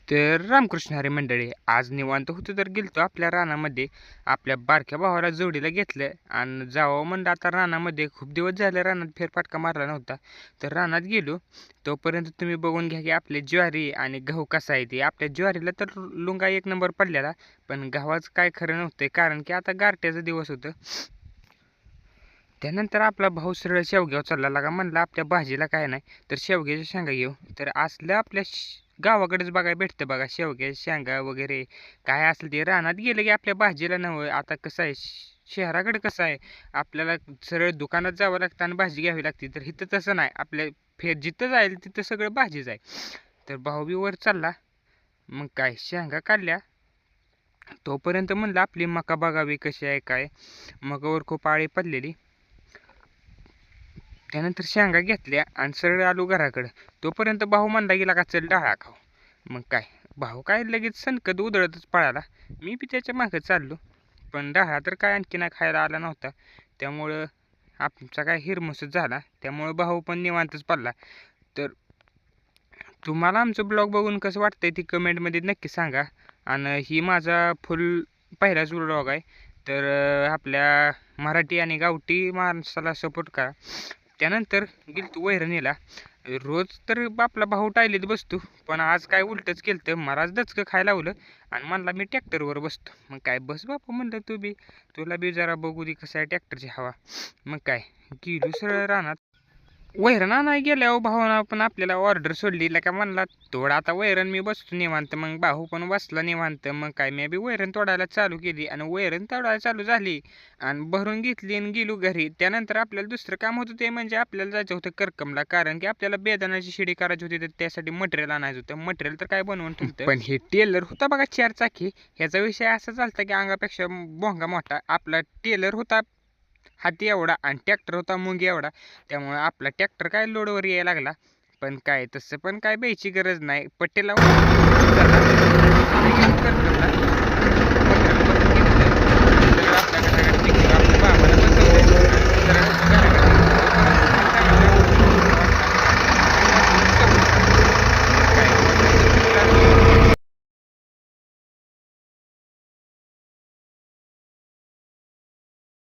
तर रामकृष्ण हरी मंडळी, आज निवांत होतो तर गेलतो आपल्या रानामध्ये. आपल्या बारक्या भावाला जोडीला घेतलं आणि जावं म्हणलं. आता रानामध्ये खूप दिवस झाले रानात फेरफटका मारला नव्हता, तर रानात गेलो. तोपर्यंत तुम्ही बघून घ्या की आपली ज्वारी आणि गहू कसा आहे. ते आपल्या ज्वारीला तर लुंगा एक नंबर पडलेला, पण गव्हाचं काय खरं नव्हतं, कारण की आता गारट्याचा दिवस होतं. त्यानंतर आपला भाऊ सरळ शेवग्यावर चालला लागा. म्हणला आपल्या भाजीला काय नाही तर शेवग्याच्या शेंगा घेऊ. तर असलं आपल्या गावाकडेच बघायला भेटतं बघा, शेवग्याच्या शेंगा वगैरे काय असेल ते. रानात गेलं की आपल्या भाजीला नव्हं. आता कसं आहे, शहराकडे कसं आहे, आपल्याला सरळ दुकानात जावं लागतं आणि भाजी घ्यावी लागते. तर इथं तसं नाही, आपल्या जिथं जाईल तिथं सगळं भाजीच आहे. तर भाऊ बी वर चालला, मग काय शेंगा काढल्या. तोपर्यंत म्हणलं आपली मका बघावी कशी आहे काय. मकावर खूप आळी पडलेली. त्यानंतर शेंगा घेतल्या आणि सरळ आलो घराकडं. तोपर्यंत भाऊ म्हणला गेला का चल डाळा खाऊ. मग काय, भाऊ काय लगेच सनकत उधळतच पळाला. मी बी त्याच्या मागं चाललो, पण डाळा तर काय आणखी नाही खायला आला नव्हता. त्यामुळं आमचा काय हिरमसच झाला. त्यामुळं भाऊ पण निवांतच पडला. तर तुम्हाला आमचं ब्लॉग बघून कसं वाटतंय ती कमेंटमध्ये नक्की सांगा. आणि ही माझा फुल पहिलाच ब्लॉग आहे. तर आपल्या मराठी आणि गावठी माणसाला सपोर्ट करा. त्यानंतर गेलतो वैरणीला. रोज तर आपला भाऊ टायलीत बसतो, पण आज काय उलटच केलं तर मलाच दचकं खायला लावलं आणि म्हणला मी ट्रॅक्टरवर बसतो. मग काय बस बापा म्हणलं, तू बी तुला बी जरा बघू दे कसं आहे ट्रॅक्टरची हवा. मग काय गेलो सरळ रानात. वैरण नाही गेल्यावर भावानं पण आपल्याला ऑर्डर सोडली का म्हणला तोड आता वैरण. मी बसतो निवांत, मग भाऊ पण बसला निवांत. मग काय मी बी वैरण तोडायला चालू केली आणि वैरण तोडायला चालू झाली आणि भरून घेतली आणि गेलो घरी. त्यानंतर आपल्याला दुसरं काम होतं, ते म्हणजे आपल्याला जायचं होतं करकमला, कारण की आपल्याला बेदाण्याची शिडी करायची होती. तर त्यासाठी मटेरियल आणायचं होतं. मटेरियल तर काय बनवून ठेवतं, पण हे टेलर होता बघा 4 चाकी. ह्याचा विषय असा चालता की अंगापेक्षा भोंगा मोठा. आपला टेलर होता हाती एवढा आणि ट्रॅक्टर होता मुंगी एवढा. त्यामुळे आपला ट्रॅक्टर काय लोडवर यायला लागला. पण काय तसं पण काय ब्यायची गरज नाही, पट्टे लावून